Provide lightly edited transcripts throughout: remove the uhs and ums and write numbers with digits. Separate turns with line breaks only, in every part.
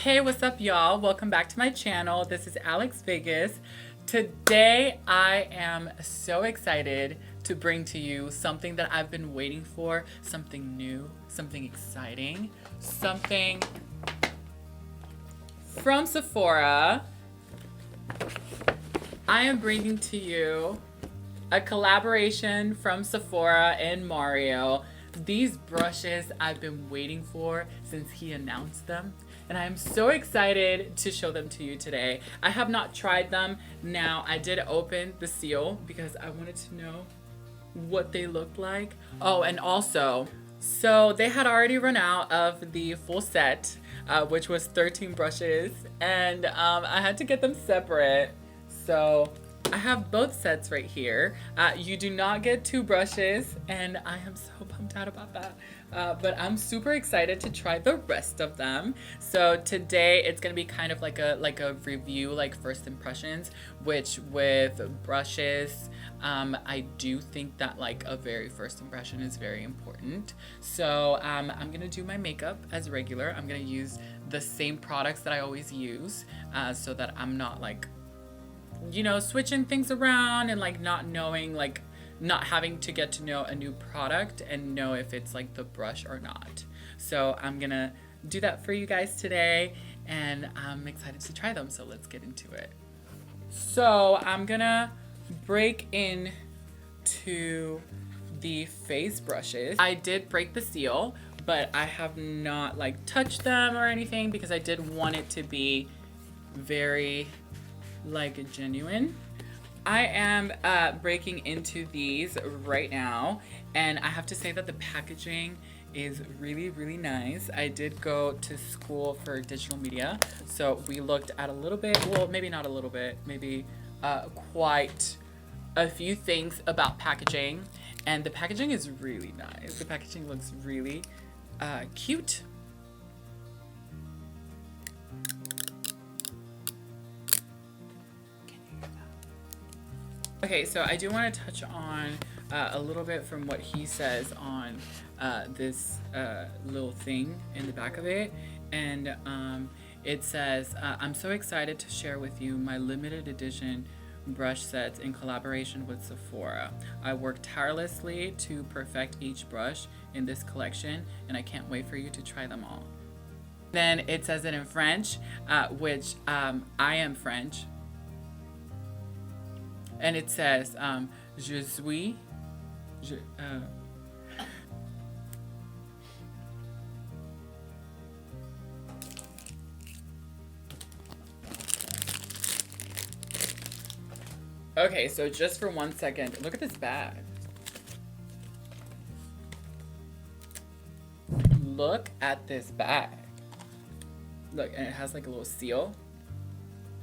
Hey, what's up, y'all? Welcome back to my channel. This is Alex Vegas. Today, I am so excited to bring to you something that I've been waiting for, something new, something exciting, something from Sephora. I am bringing to you a collaboration from Sephora and Mario. These brushes I've been waiting for since he announced them, and I am so excited to show them to you today. I have not tried them. Now, I did open the seal because I wanted to know what they looked like. Oh, and also, so they had already run out of the full set, which was 13 brushes, and I had to get them separate. So I have both sets right here. You do not get 2 brushes, and I am so bummed out about that. But I'm super excited to try the rest of them. So today it's gonna be kind of like a review, like first impressions, which with brushes, I do think that like a very first impression is very important. So I'm gonna do my makeup as regular. I'm gonna use the same products that I always use, so that I'm not like, you know, switching things around and like not knowing, like not having to get to know a new product and know if it's like the brush or not. So I'm gonna do that for you guys today, and I'm excited to try them. So let's get into it. So I'm gonna break into the face brushes. I did break the seal, but I have not like touched them or anything because I did want it to be very like genuine. I am breaking into these right now, and I have to say that the packaging is really, really nice. I did go to school for digital media, so we looked at a little bit, well, maybe not a little bit, maybe quite a few things about packaging, and the packaging is really nice. The packaging looks really cute. Okay, so I do want to touch on a little bit from what he says on this little thing in the back of it. And it says, I'm so excited to share with you my limited edition brush sets in collaboration with Sephora. I worked tirelessly to perfect each brush in this collection, and I can't wait for you to try them all. Then it says it in French, which I am French. And it says, je suis, Okay, so just for 1 second, look at this bag. Look at this bag. Look, and it has like a little seal,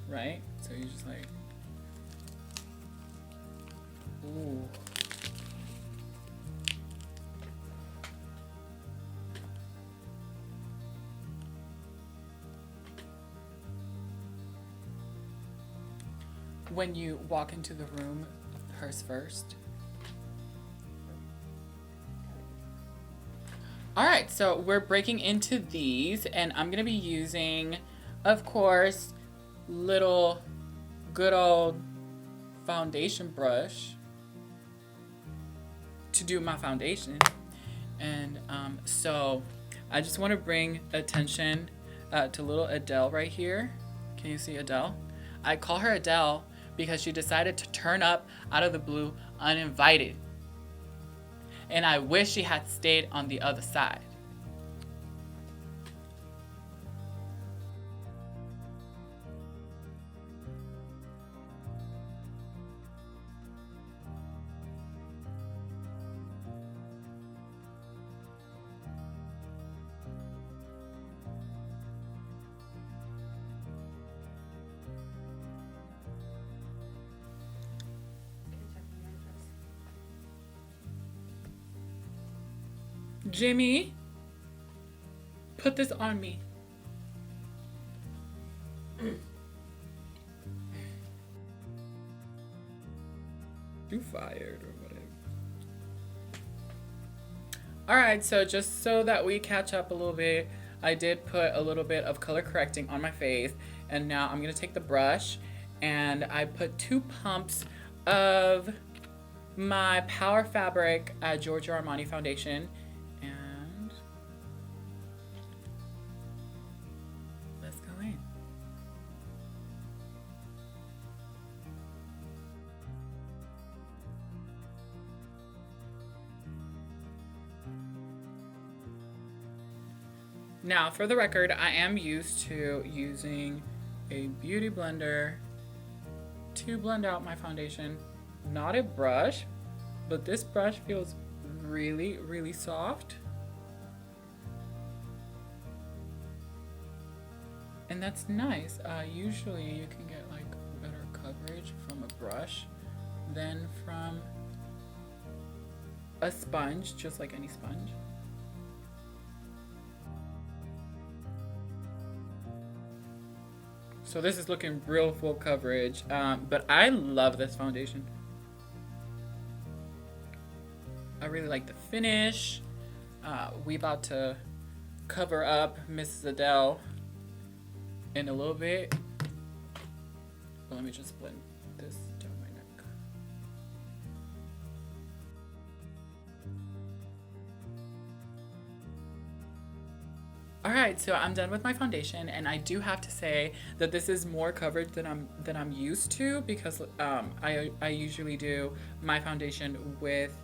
right? So you just like, ooh. When you walk into the room, purse first. All right, so we're breaking into these, and I'm gonna be using, of course, little good old foundation brush to do my foundation. And so I just want to bring attention to little Adele right here. Can you see Adele? I call her Adele because she decided to turn up out of the blue uninvited, and I wish she had stayed on the other side. Jimmy, put this on me. You fired or whatever. All right, so just so that we catch up a little bit, I did put a little bit of color correcting on my face, and now I'm gonna take the brush and I put 2 pumps of my Power Fabric Giorgio Armani foundation, and let's go in. Now, for the record, I am used to using a beauty blender to blend out my foundation, not a brush, but this brush feels really, really soft. And that's nice. Usually you can get like better coverage from a brush than from a sponge, just like any sponge. So this is looking real full coverage, but I love this foundation. I really like the finish. We about to cover up Mrs. Adele in a little bit. But let me just blend this down my neck. Alright, so I'm done with my foundation, and I do have to say that this is more coverage than I'm used to, because I usually do my foundation with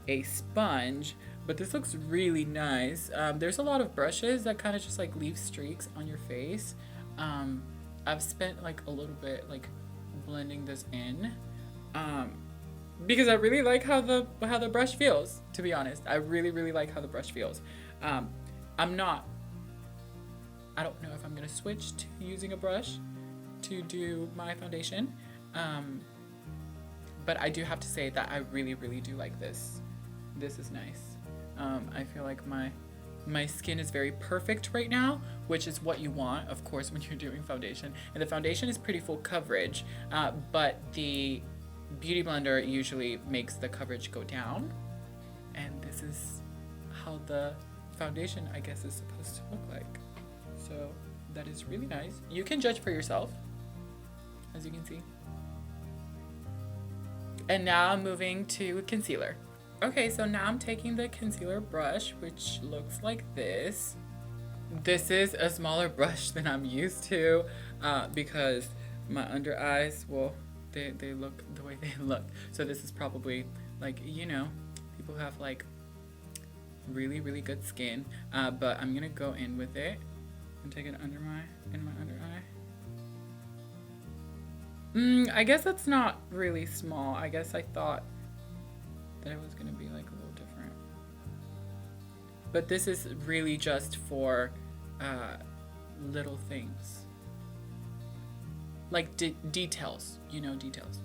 a sponge, but this looks really nice. There's a lot of brushes that kind of just like leave streaks on your face. I've spent like a little bit like blending this in, because I really like how the brush feels, to be honest. I really like how the brush feels. I don't know if I'm gonna switch to using a brush to do my foundation, but I do have to say that I really do like this. This is nice. I feel like my skin is very perfect right now, which is what you want, of course, when you're doing foundation. And the foundation is pretty full coverage, but the beauty blender usually makes the coverage go down. And this is how the foundation, I guess, is supposed to look like. So that is really nice. You can judge for yourself, as you can see. And now I'm moving to concealer. Okay, so now I'm taking the concealer brush, which looks like this. This is a smaller brush than I'm used to, because my under eyes, well, they look the way they look. So this is probably like, you know, people have like really good skin, but I'm gonna go in with it and take it in my under eye. I guess that's not really small. I guess I thought that it was gonna be like a little different, but this is really just for little things, like details, you know, details.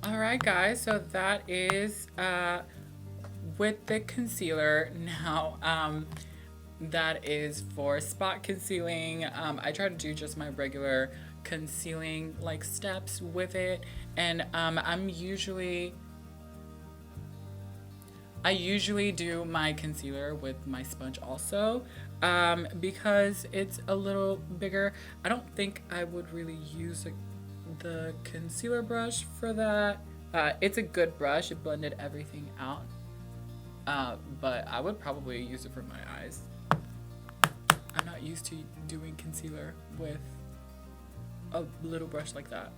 Alright guys, so that is with the concealer. Now that is for spot concealing. I try to do just my regular concealing like steps with it, and I usually do my concealer with my sponge also, because it's a little bigger. I don't think I would really use a the concealer brush for that. It's a good brush. It blended everything out. But I would probably use it for my eyes. I'm not used to doing concealer with a little brush like that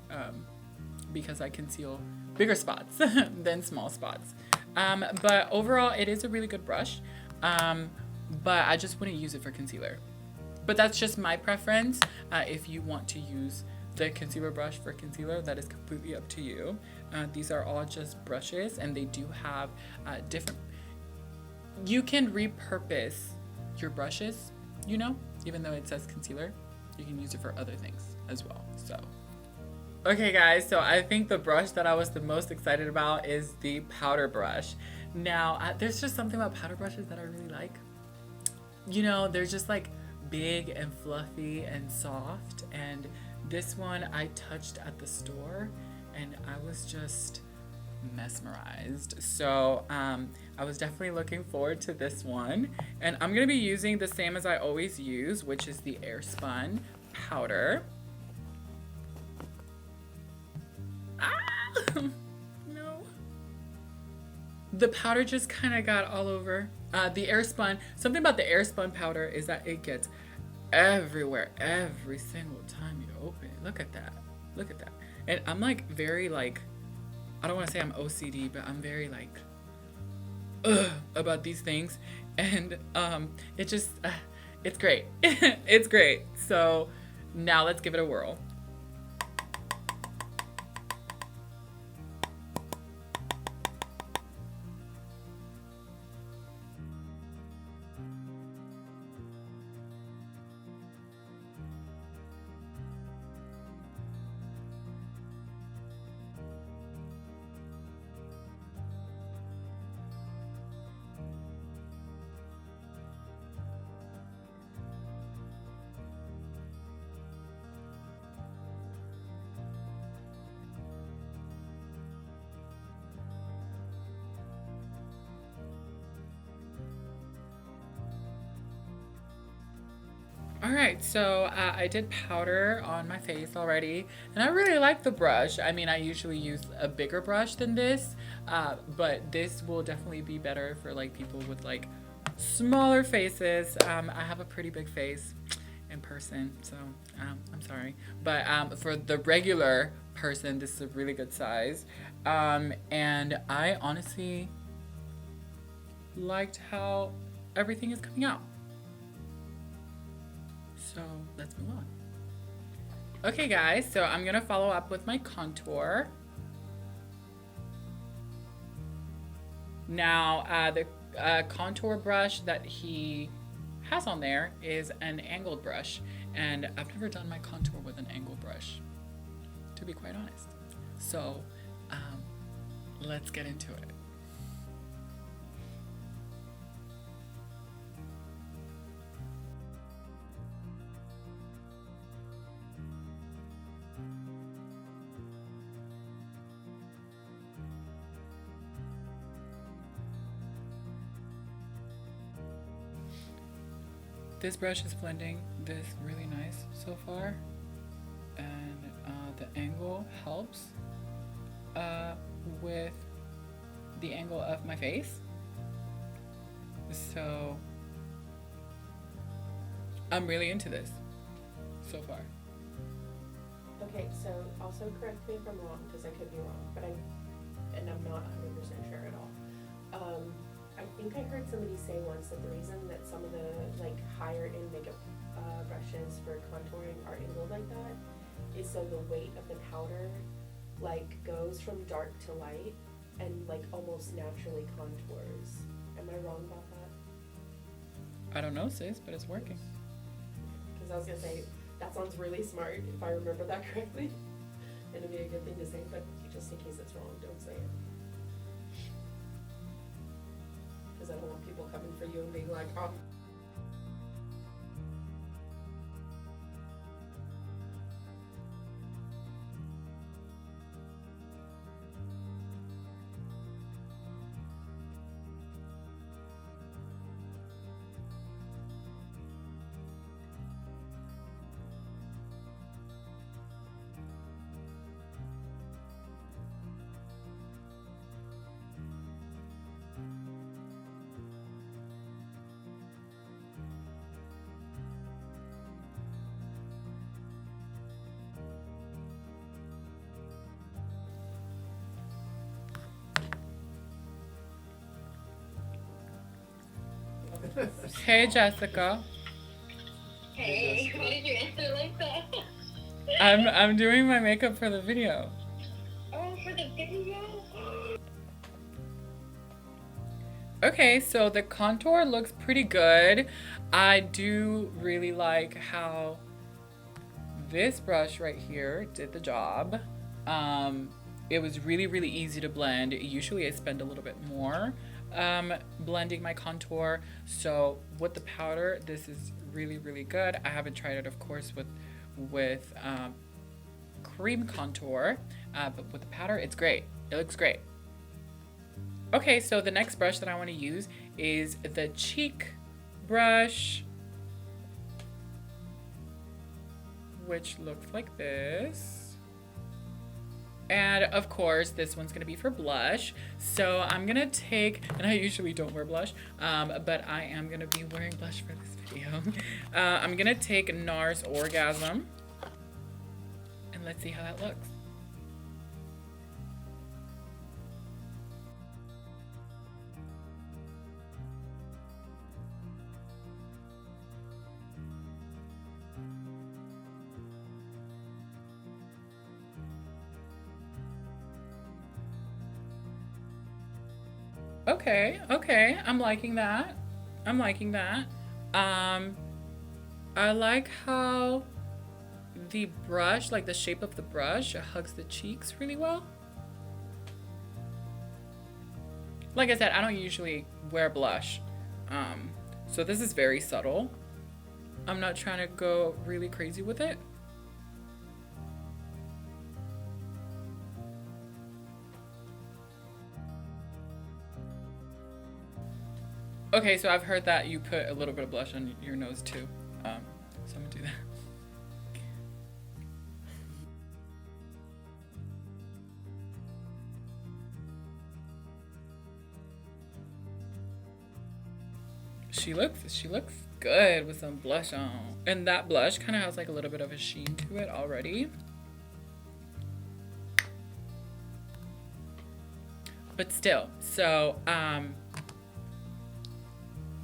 because I conceal bigger spots than small spots. But overall, it is a really good brush. But I just wouldn't use it for concealer. But that's just my preference. If you want to use the concealer brush for concealer, that is completely up to you. These are all just brushes, and they do have different... You can repurpose your brushes, you know, even though it says concealer, you can use it for other things as well. So, okay guys, so I think the brush that I was the most excited about is the powder brush. Now, there's just something about powder brushes that I really like. You know, they're just like big and fluffy and soft, and this one I touched at the store and I was just mesmerized. So I was definitely looking forward to this one, and I'm gonna be using the same as I always use, which is the Airspun powder. No, the powder just kind of got all over the Airspun. Something about the Airspun powder is that it gets everywhere every single time you open it. Look at that, look at that. And I'm like very like, I don't want to say I'm OCD, but I'm very like about these things, and it just it's great. It's great. So now let's give it a whirl. Alright, so I did powder on my face already, and I really like the brush. I mean, I usually use a bigger brush than this, but this will definitely be better for like people with like smaller faces. I have a pretty big face in person, so I'm sorry. But for the regular person, this is a really good size. And I honestly liked how everything is coming out. So let's move on. Okay guys, so I'm gonna follow up with my contour. Now the contour brush that he has on there is an angled brush, and I've never done my contour with an angled brush, to be quite honest. So let's get into it. This brush is blending this really nice so far, and the angle helps with the angle of my face. So I'm really into this so far.
Okay, so also correct me if I'm wrong, because I could be wrong, but I'm not 100% sure at all. I think I heard somebody say once that the reason that some of the like higher end makeup brushes for contouring are angled like that is so the weight of the powder like goes from dark to light and like almost naturally contours. Am I wrong about that?
I don't know, sis, but it's working.
Because I was gonna say that sounds really smart if I remember that correctly. It'd be a good thing to say, but just in case it's wrong, don't say it. Because I don't want people coming for you and being like, oh.
Hey, Jessica.
Hey, why did you answer like that?
I'm doing my makeup for the video.
Oh, for the video?
Okay, so the contour looks pretty good. I do really like how this brush right here did the job. It was really, really easy to blend. Usually I spend a little bit more blending my contour. So with the powder, this is really, really good. I haven't tried it, of course, with cream contour, but with the powder, it's great. It looks great. Okay, so the next brush that I want to use is the cheek brush, which looks like this. And of course, this one's gonna be for blush. So I'm gonna take, and I usually don't wear blush, but I am gonna be wearing blush for this video. I'm gonna take NARS Orgasm, and let's see how that looks. Okay, I'm liking that. I'm liking that. I like how the brush, like the shape of the brush, hugs the cheeks really well. Like I said, I don't usually wear blush, so this is very subtle. I'm not trying to go really crazy with it. Okay, so I've heard that you put a little bit of blush on your nose too, so I'm gonna do that. She looks good with some blush on. And that blush kind of has like a little bit of a sheen to it already. But still, so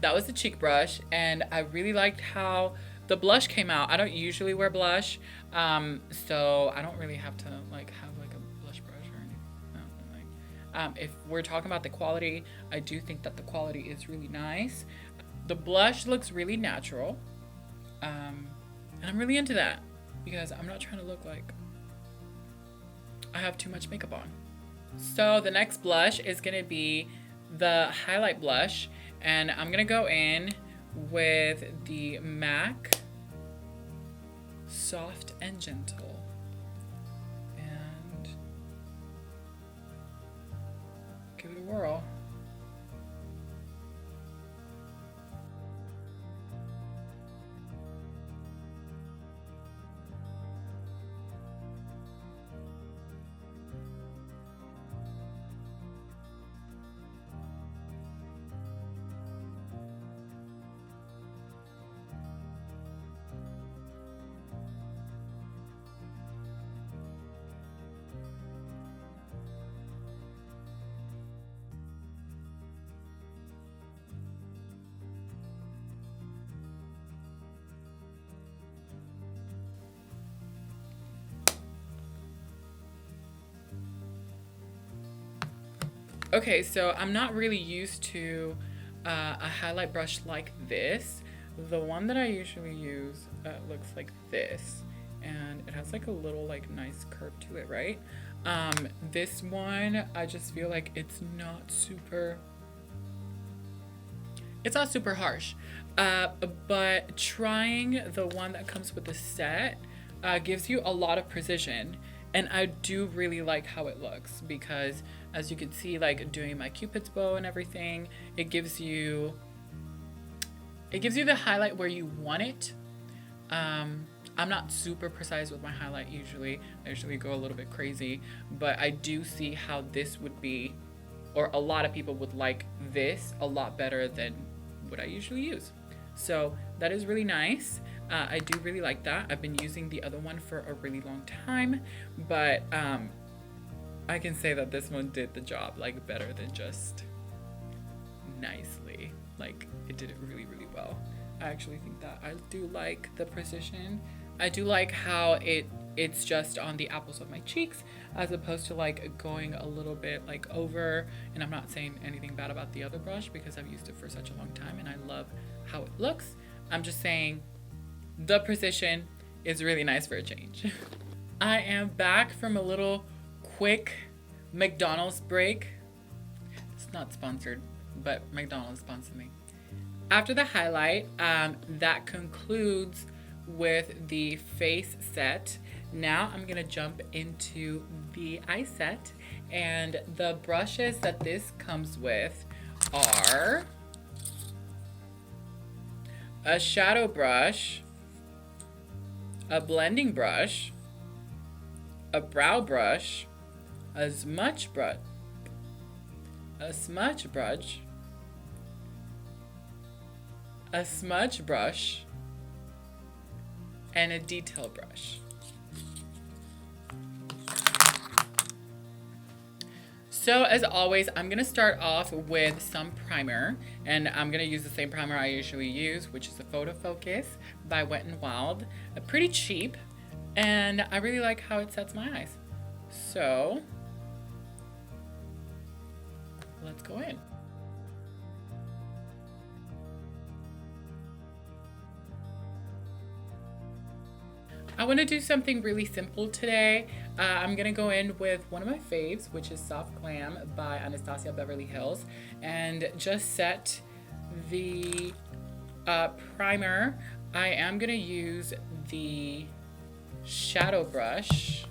that was the cheek brush, and I really liked how the blush came out. I don't usually wear blush, so I don't really have to like have like a blush brush or anything. If we're talking about the quality, I do think that the quality is really nice. The blush looks really natural, and I'm really into that because I'm not trying to look like I have too much makeup on. So the next blush is gonna be the highlight blush, and I'm gonna go in with the MAC Soft and Gentle, and give it a whirl. Okay, so I'm not really used to a highlight brush like this. The one that I usually use looks like this, and it has like a little like nice curve to it, right? This one, I just feel like it's not super harsh, but trying the one that comes with the set gives you a lot of precision, and I do really like how it looks because, as you can see, like doing my Cupid's bow and everything, it gives you the highlight where you want it. I'm not super precise with my highlight usually. I usually go a little bit crazy, but I do see how this would be, or a lot of people would like this a lot better than what I usually use. So that is really nice. I do really like that. I've been using the other one for a really long time, but I can say that this one did the job like better than just nicely. like it did it really, really well. I actually think that I do like the precision. I do like how it's just on the apples of my cheeks as opposed to like going a little bit like over. And I'm not saying anything bad about the other brush because I've used it for such a long time and I love how it looks. I'm just saying the precision is really nice for a change. I am back from a little quick McDonald's break. It's not sponsored, but McDonald's sponsored me. After the highlight, that concludes with the face set. Now I'm gonna jump into the eye set, and the brushes that this comes with are a shadow brush, a blending brush, a brow brush, a smudge brush, a smudge brush, a smudge brush, and a detail brush. So as always, I'm gonna start off with some primer, and I'm gonna use the same primer I usually use, which is the Photo Focus by Wet n Wild. Pretty cheap, and I really like how it sets my eyes. So let's go in. I want to do something really simple today. I'm gonna go in with one of my faves, which is Soft Glam by Anastasia Beverly Hills, and just set the primer. I am gonna use the shadow brush,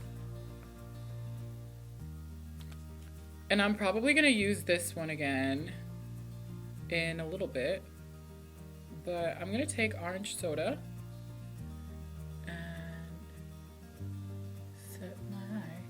and I'm probably gonna use this one again in a little bit, but I'm gonna take orange soda and set my eye.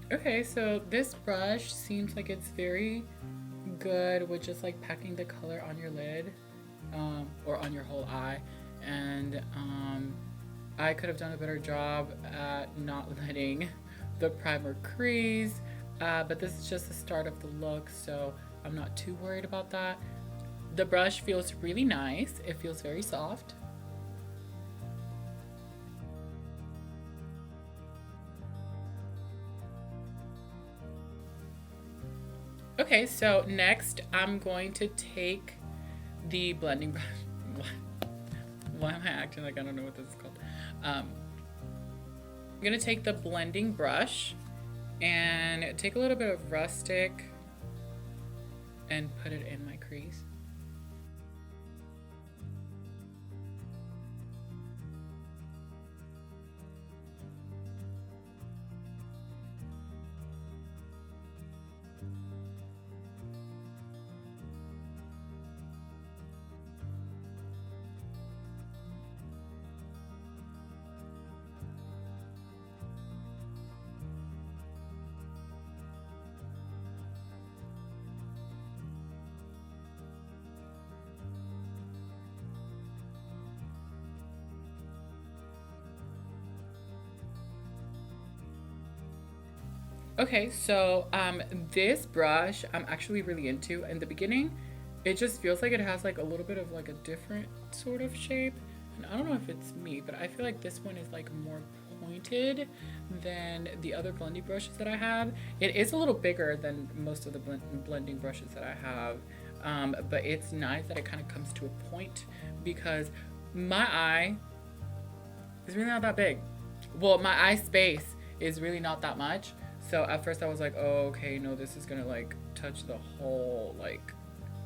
Okay, so this brush seems like it's very good with just like packing the color on your lid, or on your whole eye, and I could have done a better job at not letting the primer crease, but this is just the start of the look, so I'm not too worried about that. The brush feels really nice. It feels very soft. Okay, so next I'm going to take the blending brush. Why am I acting like I don't know what this is called? I'm gonna take the blending brush and take a little bit of rustic and put it in my crease. Okay, so this brush I'm actually really into. In the beginning, it just feels like it has like a little bit of like a different sort of shape. And I don't know if it's me, but I feel like this one is like more pointed than the other blending brushes that I have. It is a little bigger than most of the blending brushes that I have, but it's nice that it kind of comes to a point because my eye is really not that big. Well, my eye space is really not that much. So at first I was like, oh, okay, no, this is gonna like touch the whole like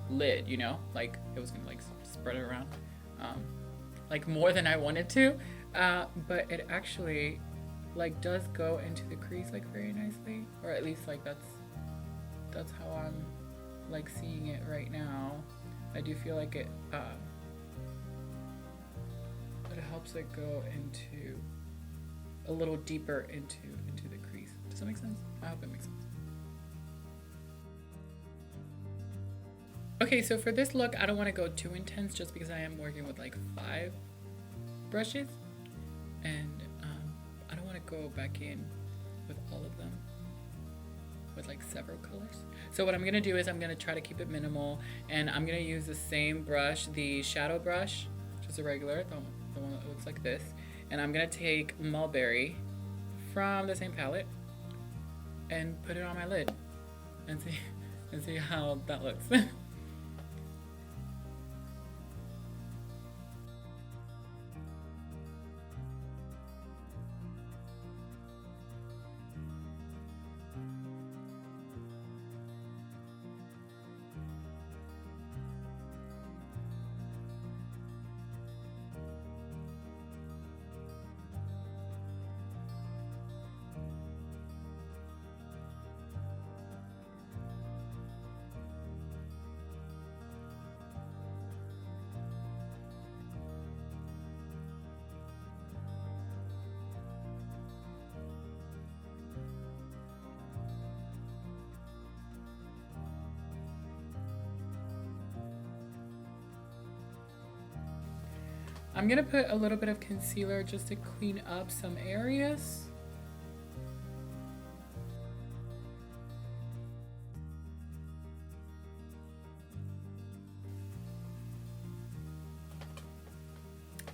lid, you know? Like it was gonna like spread it around, like more than I wanted to. But it actually like does go into the crease like very nicely, or at least like that's how I'm like seeing it right now. I do feel like it helps it go into a little deeper into the crease. Does that make sense? I hope it makes sense. Okay, so for this look, I don't want to go too intense just because I am working with like 5 brushes, and I don't want to go back in with all of them with like several colors. So what I'm gonna do is I'm gonna try to keep it minimal, and I'm gonna use the same brush, the shadow brush, just a regular, the one that looks like this, and I'm gonna take Mulberry from the same palette and put it on my lid and see how that looks. I'm gonna put a little bit of concealer just to clean up some areas.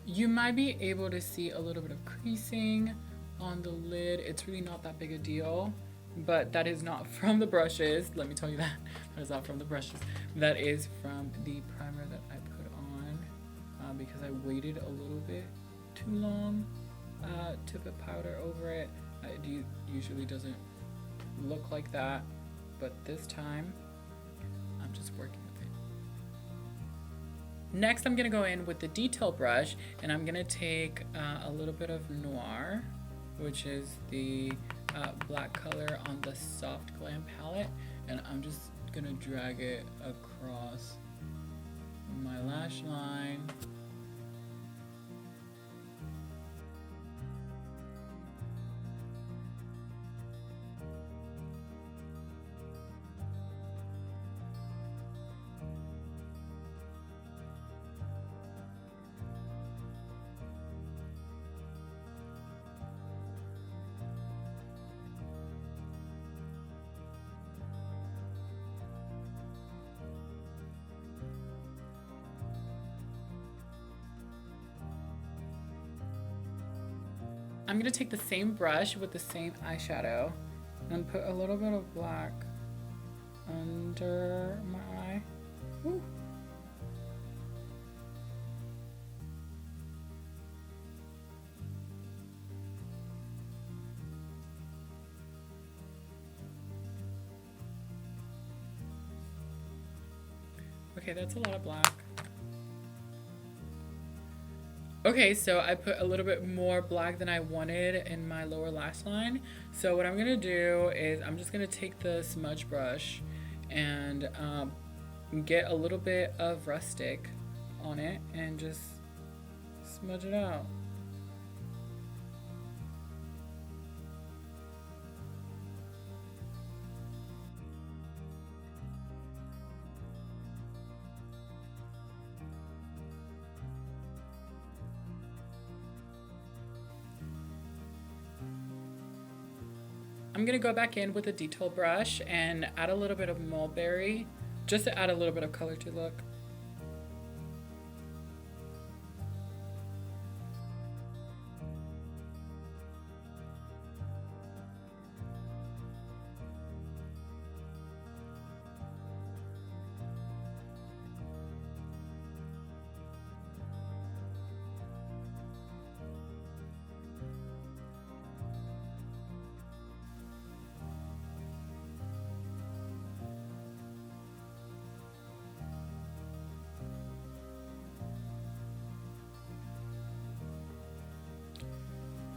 You might be able to see a little bit of creasing on the lid. It's really not that big a deal, but that is not from the brushes. Let me tell you that. That is not from the brushes. That is from the primer that I put on because I waited a little bit too long to put powder over it. It usually doesn't look like that, but this time I'm just working with it. Next, I'm gonna go in with the detail brush, and I'm gonna take a little bit of Noir, which is the black color on the Soft Glam palette, and I'm just gonna drag it across my lash line. I'm gonna take the same brush with the same eyeshadow and put a little bit of black under my eye. Ooh. Okay, that's a lot of black. Okay, so I put a little bit more black than I wanted in my lower lash line. So what I'm gonna do is I'm just gonna take the smudge brush and get a little bit of rustic on it and just smudge it out. I'm gonna go back in with a detail brush and add a little bit of mulberry, just to add a little bit of color to the look.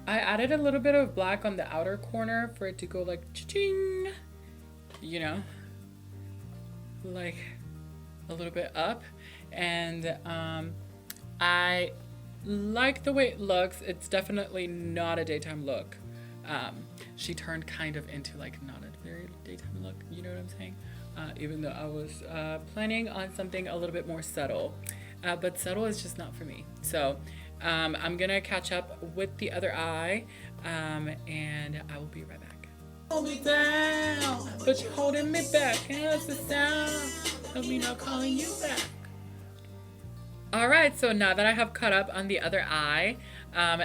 I added a little bit of black on the outer corner for it to go like cha-ching, you know. like a little bit up, and I like the way it looks. It's definitely not a daytime look. She turned kind of into like not a very daytime look, you know what I'm saying? Even though I was planning on something a little bit more subtle. But subtle is just not for me. So I'm gonna catch up with the other eye, and I will be right back. Hold me down, but you're holding me back. And that's the sound of me not calling you back. All right, so now that I have caught up on the other eye,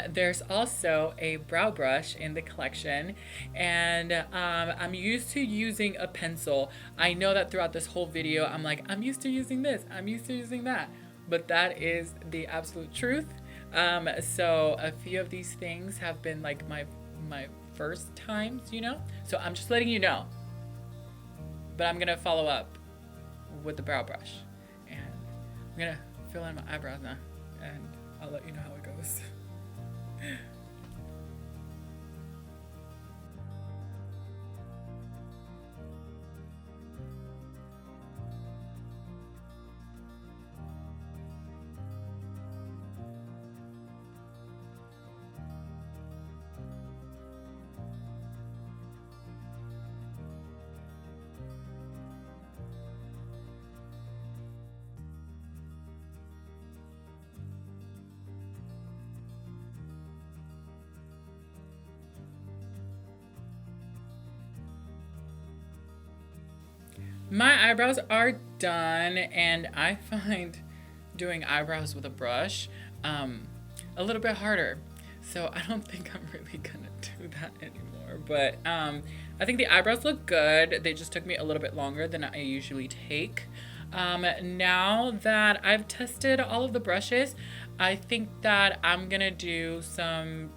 there's also a brow brush in the collection, and I'm used to using a pencil. I know that throughout this whole video, I'm like, I'm used to using this, I'm used to using that, but that is the absolute truth. So a few of these things have been like my first times, you know? So I'm just letting you know. But I'm gonna follow up with the brow brush, and I'm gonna fill in my eyebrows now, and I'll let you know how it goes. My eyebrows are done, and I find doing eyebrows with a brush a little bit harder. So I don't think I'm really gonna do that anymore. But I think the eyebrows look good. They just took me a little bit longer than I usually take. Now that I've tested all of the brushes, I think that I'm gonna do some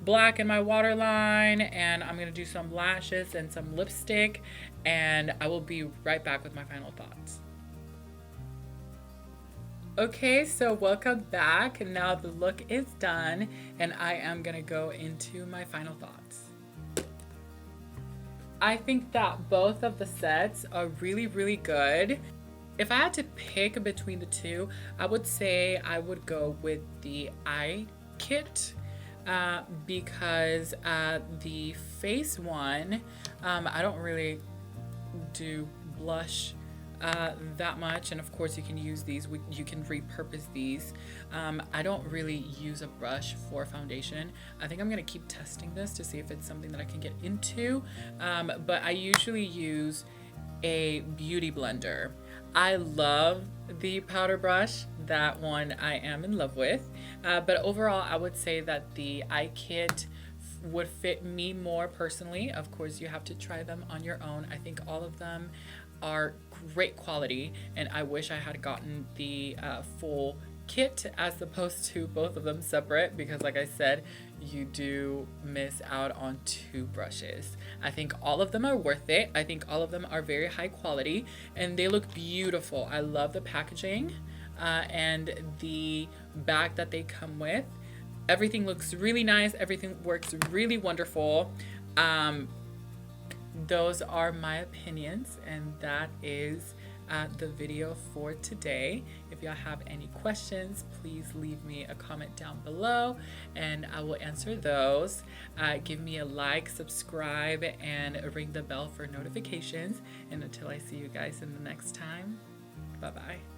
black in my waterline, and I'm gonna do some lashes and some lipstick, and I will be right back with my final thoughts. Okay, so welcome back. Now the look is done, and I am gonna go into my final thoughts. I think that both of the sets are really, really good. If I had to pick between the two, I would say I would go with the eye kit, because the face one, I don't really do blush that much, and of course you can use these, you can repurpose these. I don't really use a brush for foundation. I think I'm gonna keep testing this to see if it's something that I can get into, but I usually use a beauty blender. I love the powder brush. That one I am in love with, but overall I would say that the eye kit would fit me more personally. Of course you have to try them on your own. I think all of them are great quality, and I wish I had gotten the full kit as opposed to both of them separate, because like I said, you do miss out on two brushes. I think all of them are worth it. I think all of them are very high quality, and they look beautiful. I love the packaging and the bag that they come with. Everything looks really nice. Everything works really wonderful. Those are my opinions, and that is the video for today. If y'all have any questions, please leave me a comment down below and I will answer those. Give me a like, subscribe, and ring the bell for notifications. And until I see you guys in the next time, bye bye.